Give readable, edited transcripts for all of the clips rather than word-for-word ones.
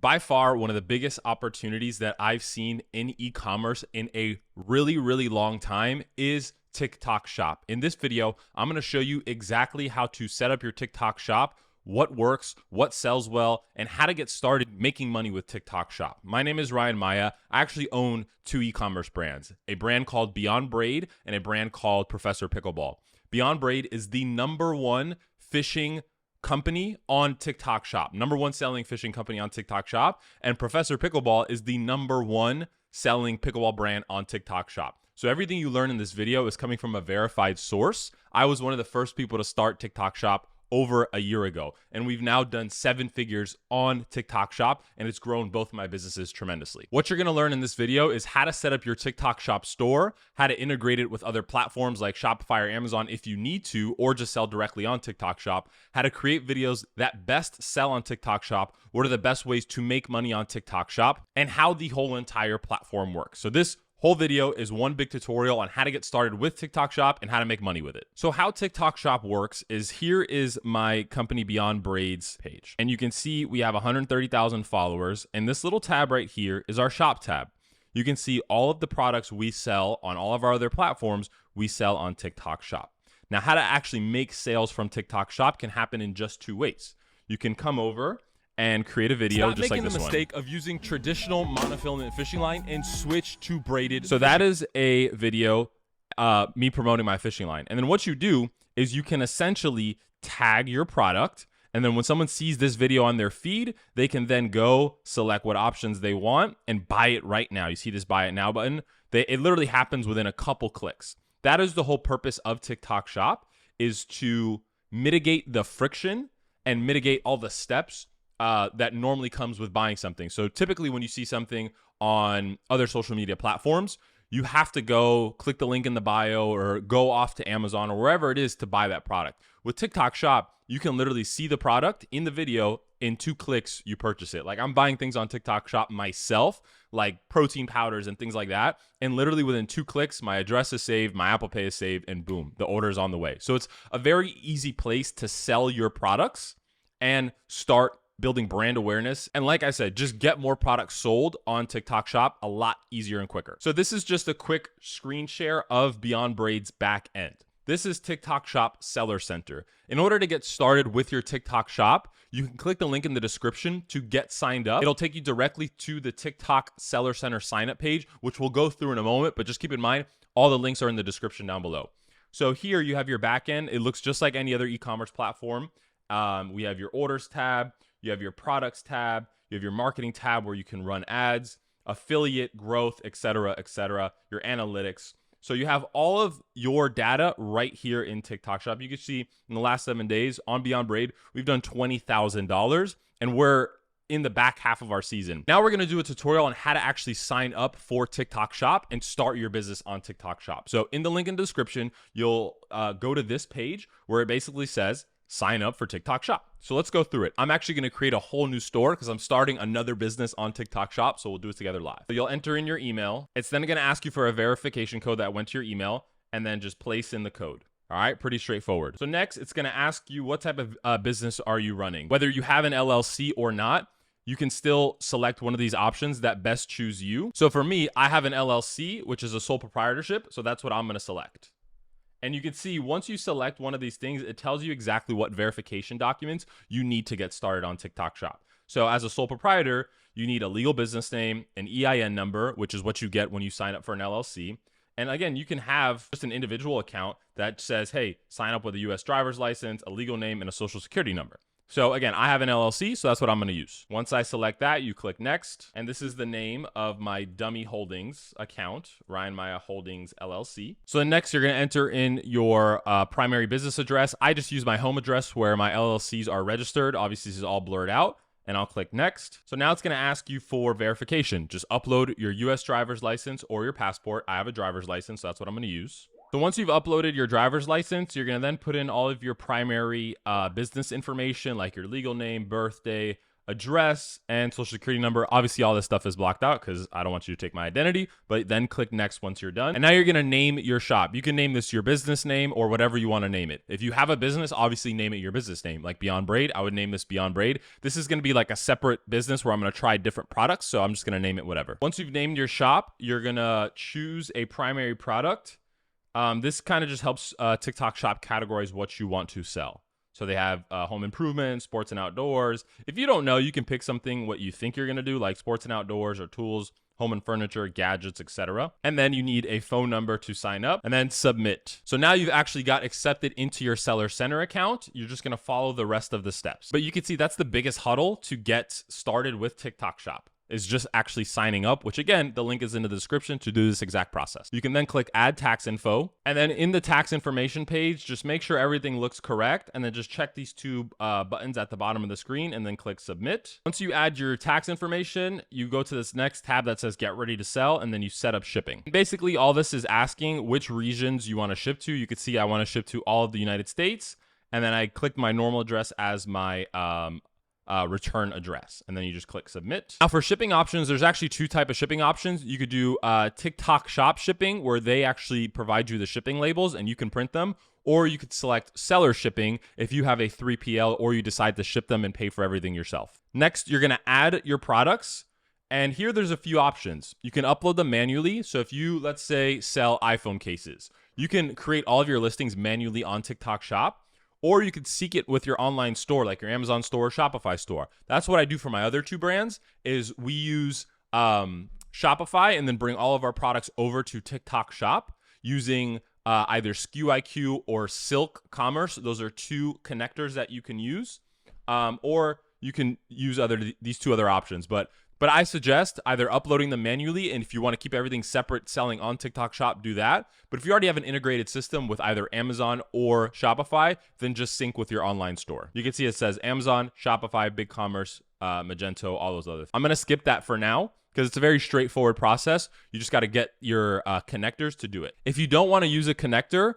By far, one of the biggest opportunities that I've seen in e-commerce in a really, really long time is TikTok Shop. In this video, I'm going to show you exactly how to set up your TikTok Shop, what works, what sells well, and how to get started making money with TikTok Shop. My name is Ryan Maya. I actually own two e-commerce brands, a brand called Beyond Braid and a brand called Professor Pickleball. Beyond Braid is the #1 fishing company on TikTok Shop, #1 selling fishing company on TikTok Shop, and Professor Pickleball is the #1 selling pickleball brand on TikTok Shop. So everything you learn in this video is coming from a verified source. I was one of the first people to start TikTok Shop over a year ago, and we've now done 7 figures on TikTok Shop, and it's grown both of my businesses tremendously. What you're going to learn in this video is how to set up your TikTok Shop store, how to integrate it with other platforms like Shopify or Amazon if you need to, or just sell directly on TikTok Shop, how to create videos that best sell on TikTok Shop, what are the best ways to make money on TikTok Shop, and how the whole entire platform works. So this whole video is one big tutorial on how to get started with TikTok Shop and how to make money with it. So how TikTok Shop works is, here is my company Beyond Braids page. And you can see we have 130,000 followers. And this little tab right here is our shop tab. You can see all of the products we sell on all of our other platforms, we sell on TikTok Shop. Now, how to actually make sales from TikTok Shop can happen in just 2 ways. You can come over and create a video just like this one. Stop making the mistake of using traditional monofilament fishing line and switch to braided. So that is a video, me promoting my fishing line. And then what you do is you can essentially tag your product. And then when someone sees this video on their feed, they can then go select what options they want and buy it right now. You see this buy it now button. It literally happens within a couple clicks. That is the whole purpose of TikTok Shop, is to mitigate the friction and mitigate all the steps that normally comes with buying something. So typically when you see something on other social media platforms, you have to go click the link in the bio or go off to Amazon or wherever it is to buy that product. With TikTok Shop, you can literally see the product in the video. In 2 clicks, you purchase it. Like, I'm buying things on TikTok Shop myself, like protein powders and things like that. And literally within 2 clicks, my address is saved, my Apple Pay is saved, and boom, the order is on the way. So it's a very easy place to sell your products and start building brand awareness. And like I said, just get more products sold on TikTok Shop a lot easier and quicker. So this is just a quick screen share of Beyond Braid's back end. This is TikTok Shop Seller Center. In order to get started with your TikTok Shop, you can click the link in the description to get signed up. It'll take you directly to the TikTok Seller Center sign up page, which we'll go through in a moment, but just keep in mind, all the links are in the description down below. So here you have your back end. It looks just like any other e-commerce platform. We have your orders tab, you have your products tab, you have your marketing tab where you can run ads, affiliate growth, etc., your analytics. So you have all of your data right here in TikTok Shop. You can see in the last 7 days on Beyond Braid, we've done $20,000 and we're in the back half of our season. Now we're going to do a tutorial on how to actually sign up for TikTok Shop and start your business on TikTok Shop. So in the link in the description, you'll go to this page where it basically says, sign up for TikTok Shop. So let's go through it. I'm actually going to create a whole new store because I'm starting another business on TikTok Shop. So we'll do it together live. So you'll enter in your email. It's then going to ask you for a verification code that went to your email, and then just place in the code. All right, pretty straightforward. So next, it's going to ask you what type of business are you running? Whether you have an LLC or not, you can still select one of these options that best choose you. So for me, I have an LLC, which is a sole proprietorship. So that's what I'm going to select. And you can see once you select one of these things, it tells you exactly what verification documents you need to get started on TikTok Shop. So as a sole proprietor, you need a legal business name, an EIN number, which is what you get when you sign up for an LLC. And again, you can have just an individual account that says, hey, sign up with a US driver's license, a legal name, and a social security number. So again, I have an LLC, so that's what I'm going to use. Once I select that, you click next. And this is the name of my dummy holdings account, Ryan Maya Holdings LLC. So then next, you're going to enter in your primary business address. I just use my home address where my LLCs are registered. Obviously, this is all blurred out. And I'll click next. So now it's going to ask you for verification. Just upload your US driver's license or your passport. I have a driver's license, so that's what I'm going to use. So once you've uploaded your driver's license, you're going to then put in all of your primary business information, like your legal name, birthday, address, and social security number. Obviously, all this stuff is blocked out because I don't want you to take my identity, but then click next once you're done. And now you're going to name your shop. You can name this your business name or whatever you want to name it. If you have a business, obviously name it your business name. Like Beyond Braid, I would name this Beyond Braid. This is going to be like a separate business where I'm going to try different products, so I'm just going to name it whatever. Once you've named your shop, you're going to choose a primary product. This kind of just helps TikTok Shop categorize what you want to sell. So they have home improvement, sports and outdoors. If you don't know, you can pick something what you think you're going to do, like sports and outdoors or tools, home and furniture, gadgets, etc. And then you need a phone number to sign up and then submit. So now you've actually got accepted into your Seller Center account. You're just going to follow the rest of the steps. But you can see that's the biggest huddle to get started with TikTok Shop, is just actually signing up, which again, the link is in the description to do this exact process. You can then click add tax info. And then in the tax information page, just make sure everything looks correct. And then just check these two buttons at the bottom of the screen and then click submit. Once you add your tax information, you go to this next tab that says get ready to sell, and then you set up shipping. Basically, all this is asking which regions you want to ship to. You can see I want to ship to all of the United States. And then I clicked my normal address as my return address, and then you just click submit. Now for shipping options, there's actually two types of shipping options. You could do TikTok Shop shipping, where they actually provide you the shipping labels and you can print them, or you could select seller shipping if you have a 3PL or you decide to ship them and pay for everything yourself. Next, you're going to add your products, and here there's a few options. You can upload them manually. So if you, let's say, sell iPhone cases, you can create all of your listings manually on TikTok Shop. Or you could seek it with your online store, like your Amazon store or Shopify store. That's what I do for my other two brands, is we use Shopify and then bring all of our products over to TikTok Shop using either SKU or Silk Commerce. Those are two connectors that you can use. Or you can use these two other options. But I suggest either uploading them manually, and if you want to keep everything separate, selling on TikTok Shop, do that. But if you already have an integrated system with either Amazon or Shopify, then just sync with your online store. You can see it says Amazon, Shopify, BigCommerce, Magento, all those others. I'm going to skip that for now because it's a very straightforward process. You just got to get your connectors to do it. If you don't want to use a connector,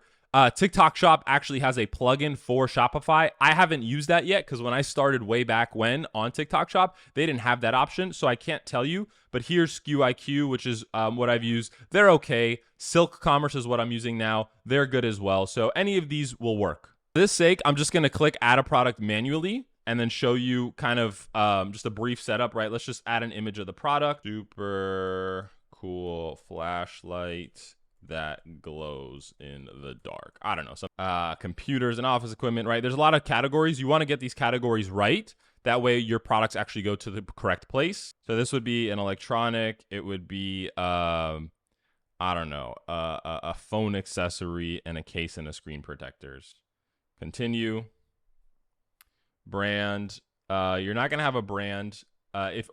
TikTok Shop actually has a plugin for Shopify. I haven't used that yet because when I started way back when on TikTok Shop, they didn't have that option, so I can't tell you. But here's SKU, which is what I've used. They're okay. Silk Commerce is what I'm using now. They're good as well. So any of these will work. For this sake, I'm just going to click add a product manually and then show you kind of just a brief setup, right? Let's just add an image of the product. Super cool flashlight that glows in the dark. I don't know, some computers and office equipment, right? There's a lot of categories. You want to get these categories right. That way your products actually go to the correct place. So this would be an electronic. It would be, I don't know, a phone accessory and a case and a screen protectors. Continue. Brand. You're not going to have a brand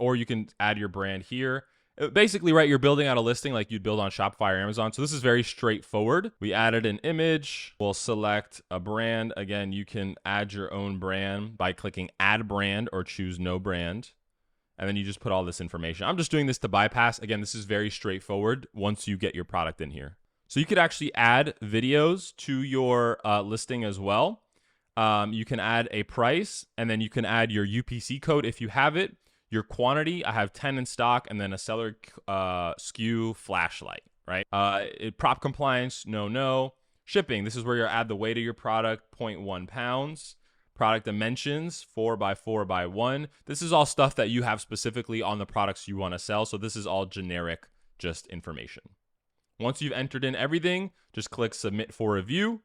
or you can add your brand here. Basically, right, you're building out a listing like you'd build on Shopify or Amazon. So this is very straightforward. We added an image. We'll select a brand. Again, you can add your own brand by clicking add brand or choose no brand. And then you just put all this information. I'm just doing this to bypass. Again, this is very straightforward once you get your product in here. So you could actually add videos to your listing as well. You can add a price, and then you can add your UPC code if you have it. Your quantity, I have 10 in stock, and then a seller SKU flashlight, right? Prop compliance, no. Shipping, this is where you add the weight of your product, 0.1 pounds. Product dimensions, 4x4x1. This is all stuff that you have specifically on the products you want to sell. So this is all generic, just information. Once you've entered in everything, just click submit for review,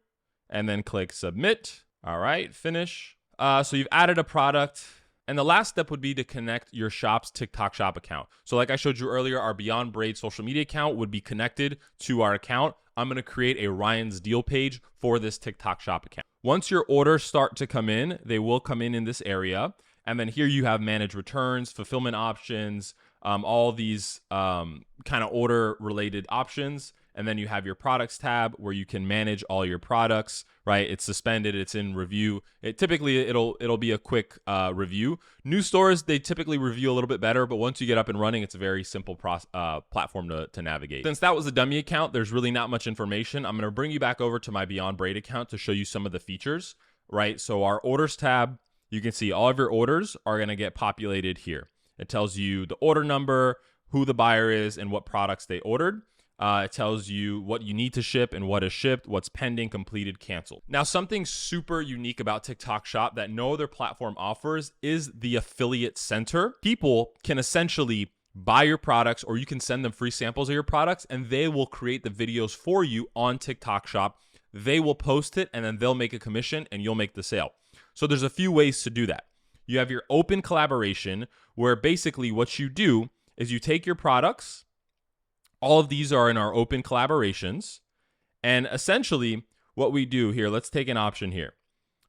and then click submit. All right, finish. So you've added a product. And the last step would be to connect your shop's TikTok Shop account. So like I showed you earlier, our Beyond Braid social media account would be connected to our account. I'm going to create a Ryan's deal page for this TikTok Shop account. Once your orders start to come in, they will come in this area. And then here you have manage returns, fulfillment options, all these kind of order related options. And then you have your products tab where you can manage all your products, right? It's suspended, it's in review. It'll be a quick review. New stores, they typically review a little bit better, but once you get up and running, it's a very simple platform to navigate. Since that was a dummy account, there's really not much information. I'm gonna bring you back over to my Beyond Braid account to show you some of the features, right? So our orders tab, you can see all of your orders are going to get populated here. It tells you the order number, who the buyer is, and what products they ordered. It tells you what you need to ship and what is shipped, what's pending, completed, canceled. Now, something super unique about TikTok Shop that no other platform offers is the affiliate center. People can essentially buy your products, or you can send them free samples of your products, and they will create the videos for you on TikTok Shop. They will post it, and then they'll make a commission, and you'll make the sale. So there's a few ways to do that. You have your open collaboration, where basically what you do is you take your products. All of these are in our open collaborations. And essentially what we do here, let's take an option here.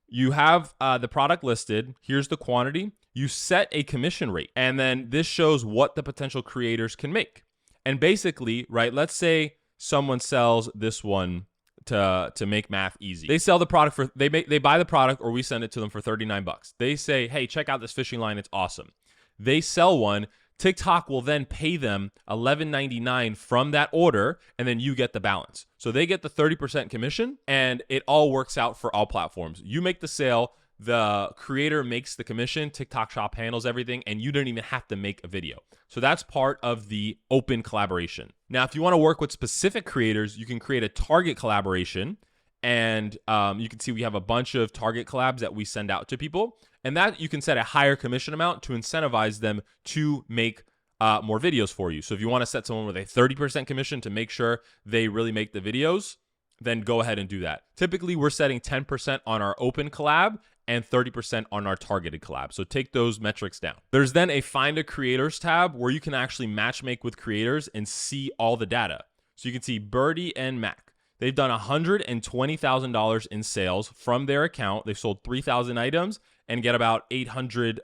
You have the product listed. Here's the quantity. You set a commission rate. And then this shows what the potential creators can make. And basically, right, let's say someone sells this one to make math easy. They sell the product for, they buy the product, or we send it to them for 39 bucks. They say, hey, check out this fishing line. It's awesome. They sell one. TikTok will then pay them $11.99 from that order, and then you get the balance. So they get the 30% commission, and it all works out for all platforms. You make the sale, the creator makes the commission, TikTok Shop handles everything, and you don't even have to make a video. So that's part of the open collaboration. Now, if you want to work with specific creators, you can create a target collaboration, and you can see we have a bunch of target collabs that we send out to people. And that you can set a higher commission amount to incentivize them to make more videos for you. So if you want to set someone with a 30% commission to make sure they really make the videos, then go ahead and do that. Typically, we're setting 10% on our open collab and 30% on our targeted collab. So take those metrics down. There's then a Find a Creators tab where you can actually matchmake with creators and see all the data. So you can see Birdie and Mac. They've done $120,000 in sales from their account. They've sold 3,000 items and get about 800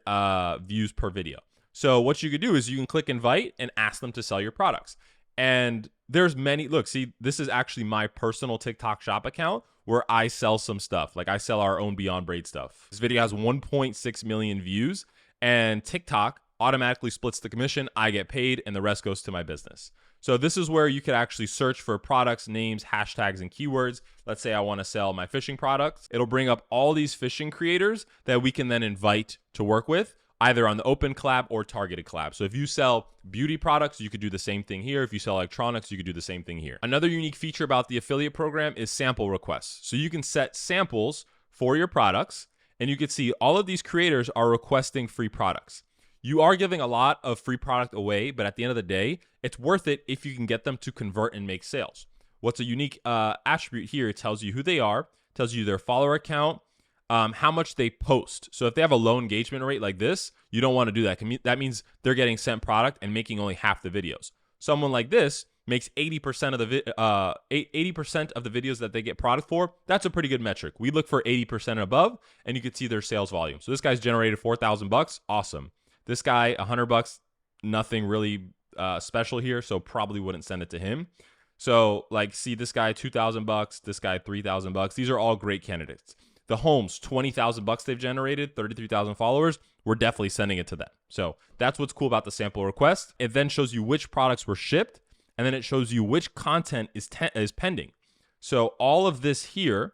views per video. So what you could do is you can click invite and ask them to sell your products. And there's many, look, see, this is actually my personal TikTok Shop account where I sell some stuff. Like I sell our own Beyond Braid stuff. This video has 1.6 million views, and TikTok automatically splits the commission. I get paid, and the rest goes to my business. So this is where you could actually search for products, names, hashtags, and keywords. Let's say I want to sell my fishing products. It'll bring up all these fishing creators that we can then invite to work with, either on the open collab or targeted collab. So if you sell beauty products, you could do the same thing here. If you sell electronics, you could do the same thing here. Another unique feature about the affiliate program is sample requests. So you can set samples for your products, and you can see all of these creators are requesting free products. You are giving a lot of free product away, but at the end of the day, it's worth it if you can get them to convert and make sales. What's a unique attribute here, it tells you who they are, tells you their follower account, how much they post. So if they have a low engagement rate like this, you don't want to do that. That means they're getting sent product and making only half the videos. Someone like this makes 80% of the 80% of the videos that they get product for. That's a pretty good metric. We look for 80% and above, and you can see their sales volume. So this guy's generated 4,000 bucks. Awesome. This guy, 100 bucks, nothing really special here, so probably wouldn't send it to him. So like, see this guy, 2,000 bucks, this guy, 3,000 bucks. These are all great candidates. The Holmes, 20,000 bucks they've generated, 33,000 followers. We're definitely sending it to them. So that's what's cool about the sample request. It then shows you which products were shipped, and then it shows you which content is pending. So all of this here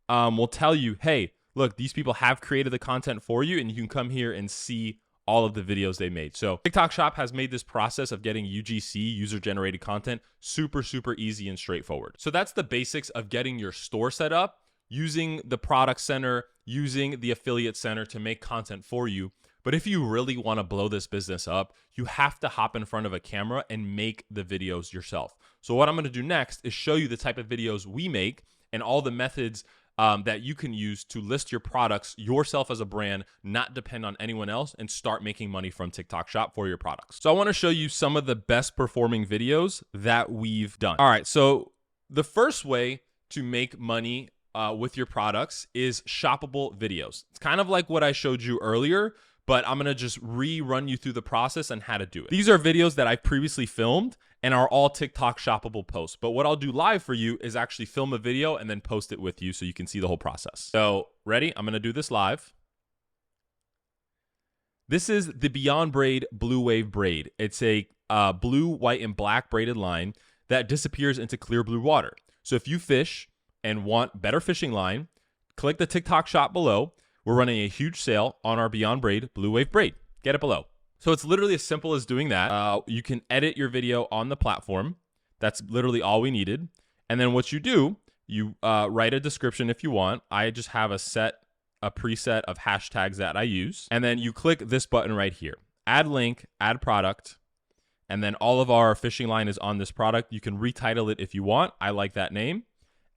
will tell you, hey, look, these people have created the content for you, and you can come here and see all of the videos they made. So TikTok Shop has made this process of getting UGC, user-generated content, super, super easy and straightforward. So that's the basics of getting your store set up, using the product center, using the affiliate center to make content for you. But if you really want to blow this business up, you have to hop in front of a camera and make the videos yourself. So what I'm going to do next is show you the type of videos we make and all the methods that you can use to list your products yourself as a brand, not depend on anyone else, and start making money from TikTok Shop for your products. So I want to show you some of the best performing videos that we've done. All right, so the first way to make money with your products is shoppable videos. It's kind of like what I showed you earlier, but I'm gonna just rerun you through the process and how to do it. These are videos that I've previously filmed and are all TikTok shoppable posts. But what I'll do live for you is actually film a video and then post it with you so you can see the whole process. So ready? I'm gonna do this live. This is the Beyond Braid Blue Wave braid. It's a blue, white, and black braided line that disappears into clear blue water. So if you fish and want better fishing line, click the TikTok shop below, we're running a huge sale on our Beyond Braid Blue Wave braid. Get it below. So it's literally as simple as doing that. You can edit your video on the platform. That's literally all we needed. And then what you do, you write a description if you want. I just have a preset of hashtags that I use. And then you click this button right here. Add link, add product. And then all of our fishing line is on this product. You can retitle it if you want. I like that name.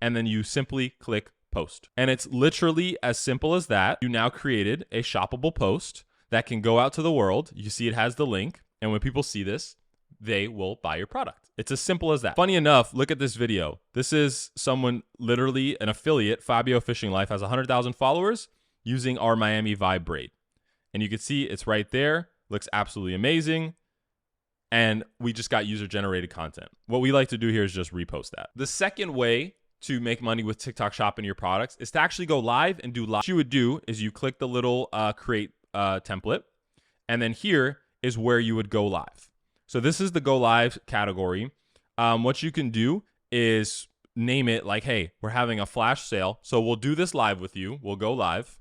And then you simply click post. And it's literally as simple as that. You now created a shoppable post that can go out to the world. You see it has the link. And when people see this, they will buy your product. It's as simple as that. Funny enough, look at this video. This is someone, literally an affiliate, Fabio Fishing Life, has 100,000 followers using our Miami Vibe braid. And you can see it's right there. Looks absolutely amazing. And we just got user-generated content. What we like to do here is just repost that. The second way to make money with TikTok Shop in your products is to actually go live and do live. What you would do is you click the little create template, and then here is where you would go live. So this is the go live category. What you can do is name it like, hey, we're having a flash sale. So we'll do this live with you. We'll go live.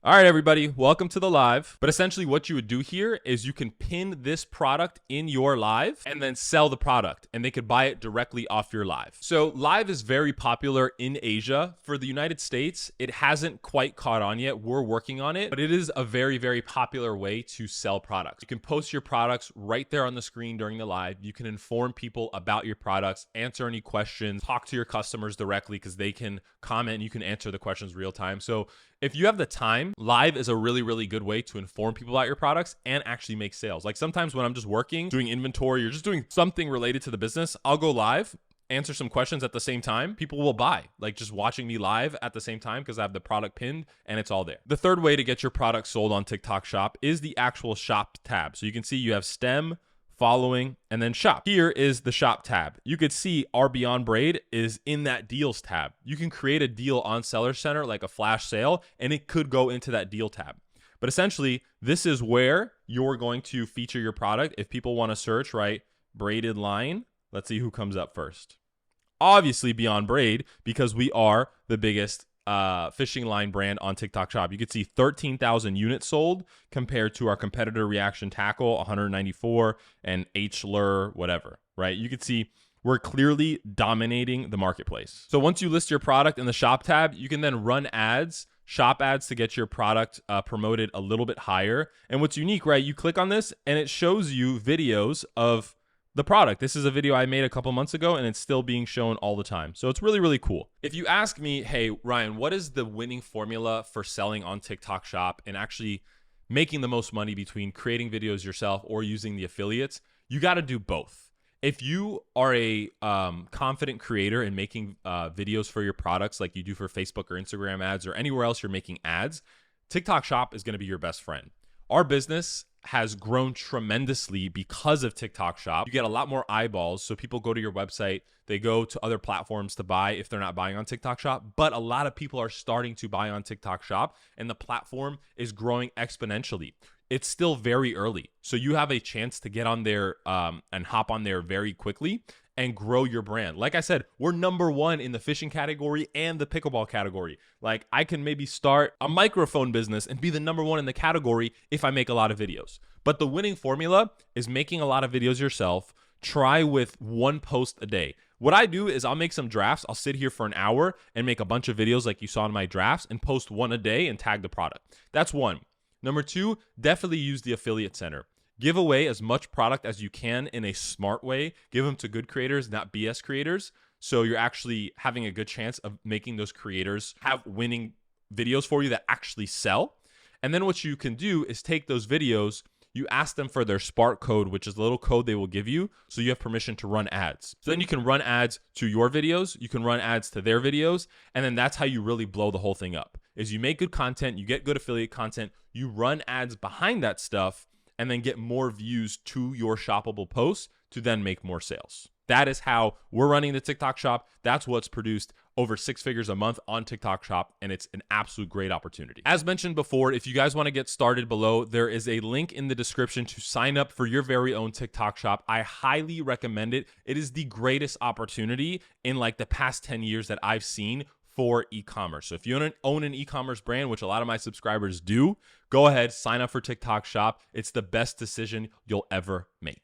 All right, everybody, welcome to the live. But essentially what you would do here is you can pin this product in your live and then sell the product, and they could buy it directly off your live. So live is very popular in Asia. For the United States, it hasn't quite caught on yet. We're working on it, but it is a very, very popular way to sell products. You can post your products right there on the screen during the live. You can inform people about your products, answer any questions, talk to your customers directly because they can comment and you can answer the questions real time. So if you have the time, live is a really, really good way to inform people about your products and actually make sales. Like sometimes when I'm just working, doing inventory, or just doing something related to the business, I'll go live, answer some questions at the same time. People will buy, like just watching me live at the same time because I have the product pinned and it's all there. The third way to get your product sold on TikTok Shop is the actual shop tab. So you can see you have stem, following, and then shop. Here is the shop tab. You could see our Beyond Braid is in that deals tab. You can create a deal on Seller Center like a flash sale, and it could go into that deal tab. But essentially, this is where you're going to feature your product. If people want to search, right, braided line, let's see who comes up first. Obviously Beyond Braid, because we are the biggest fishing line brand on TikTok Shop. You can see 13,000 units sold compared to our competitor Reaction Tackle, 194, and H Lure, whatever, right? You can see we're clearly dominating the marketplace. So once you list your product in the shop tab, you can then run ads, shop ads to get your product promoted a little bit higher. And what's unique, right? You click on this and it shows you videos of the product. This is a video I made a couple months ago and it's still being shown all the time. So it's really, really cool. If you ask me, hey, Ryan, what is the winning formula for selling on TikTok Shop and actually making the most money between creating videos yourself or using the affiliates? You got to do both. If you are a confident creator in making videos for your products like you do for Facebook or Instagram ads or anywhere else you're making ads, TikTok Shop is going to be your best friend. Our business has grown tremendously because of TikTok Shop. You get a lot more eyeballs. So people go to your website, they go to other platforms to buy if they're not buying on TikTok Shop, but a lot of people are starting to buy on TikTok Shop and the platform is growing exponentially. It's still very early. So you have a chance to get on there and hop on there very quickly and grow your brand. Like I said, we're #1 in the fishing category and the pickleball category. Like I can maybe start a microphone business and be the #1 in the category if I make a lot of videos. But the winning formula is making a lot of videos yourself. Try with one post a day. What I do is I'll make some drafts. I'll sit here for an hour and make a bunch of videos like you saw in my drafts and post one a day and tag the product. That's one. #2, definitely use the affiliate center. Give away as much product as you can in a smart way. Give them to good creators, not BS creators. So you're actually having a good chance of making those creators have winning videos for you that actually sell. And then what you can do is take those videos, you ask them for their Spark code, which is the little code they will give you, so you have permission to run ads. So then you can run ads to your videos, you can run ads to their videos, and then that's how you really blow the whole thing up. Is you make good content, you get good affiliate content, you run ads behind that stuff, and then get more views to your shoppable posts to then make more sales. That is how we're running the TikTok shop. That's what's produced over 6 figures a month on TikTok shop, and it's an absolute great opportunity. As mentioned before, if you guys want to get started below, there is a link in the description to sign up for your very own TikTok shop. I highly recommend it. It is the greatest opportunity in like the past 10 years that I've seen for e-commerce. So if you own an e-commerce brand, which a lot of my subscribers do, go ahead, sign up for TikTok shop. It's the best decision you'll ever make.